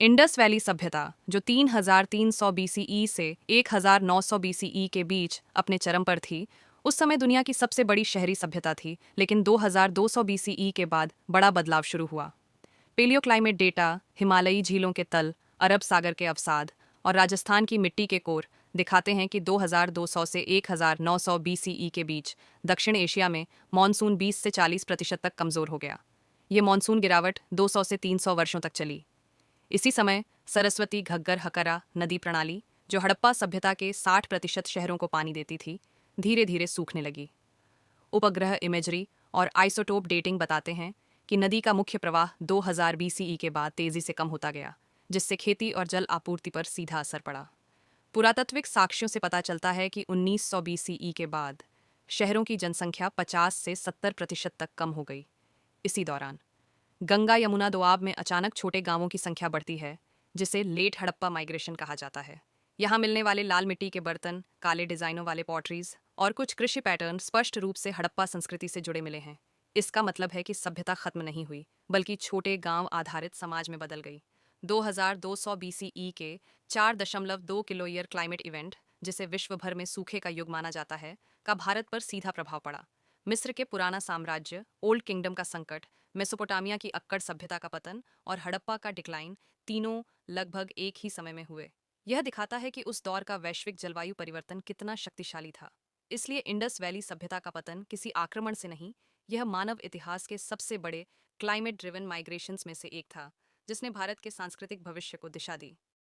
Indus valley सभ्यता, जो 3300 BCE से 1900 बीसीई के बीच अपने चरम पर थी, उस समय दुनिया की सबसे बड़ी शहरी सभ्यता थी, लेकिन 2200 बीसीई के बाद बड़ा बदलाव शुरू हुआ। पेलियो क्लाइमेट डेटा, हिमालयी झीलों के तल, अरब सागर के अवसाद और राजस्थान की मिट्टी के कोर दिखाते हैं कि 2200 से 1900 बीसीई के बीच दक्षिण एशिया में मानसून 20 से 40% तक कमजोर हो गया। ये मानसून गिरावट 200 से 300 वर्षों तक चली। इसी समय सरस्वती घग्गर हकरा नदी प्रणाली, जो हड़प्पा सभ्यता के 60% शहरों को पानी देती थी, धीरे धीरे सूखने लगी। उपग्रह इमेजरी और आइसोटोप डेटिंग बताते हैं कि नदी का मुख्य प्रवाह 2000 बीसीई के बाद तेजी से कम होता गया, जिससे खेती और जल आपूर्ति पर सीधा असर पड़ा। पुरातात्विक साक्ष्यों से पता चलता है कि 1900 बीसीई के बाद शहरों की जनसंख्या 50 से 70% तक कम हो गई। इसी दौरान गंगा यमुना दोआब में अचानक छोटे गांवों की संख्या बढ़ती है, जिसे लेट हड़प्पा माइग्रेशन कहा जाता है। यहाँ मिलने वाले लाल मिट्टी के बर्तन, काले डिजाइनों वाले पॉटरीज और कुछ कृषि पैटर्न स्पष्ट रूप से हड़प्पा संस्कृति से जुड़े मिले हैं। इसका मतलब है कि सभ्यता खत्म नहीं हुई, बल्कि छोटे गांव आधारित समाज में बदल गई। 2200 बीसीई के 4.2 किलो ईयर क्लाइमेट इवेंट, जिसे विश्व भर में सूखे का युग माना जाता है, का भारत पर सीधा प्रभाव पड़ा। मिस्र के पुराना साम्राज्य, ओल्ड किंगडम का संकट, मेसोपोटामिया की अक्कड़ सभ्यता का पतन और हड़प्पा का डिक्लाइन, तीनों लगभग एक ही समय में हुए। यह दिखाता है कि उस दौर का वैश्विक जलवायु परिवर्तन कितना शक्तिशाली था। इसलिए इंडस वैली सभ्यता का पतन किसी आक्रमण से नहीं, यह मानव इतिहास के सबसे बड़े क्लाइमेट ड्रिवन माइग्रेशंस में से एक था, जिसने भारत के सांस्कृतिक भविष्य को दिशा दी।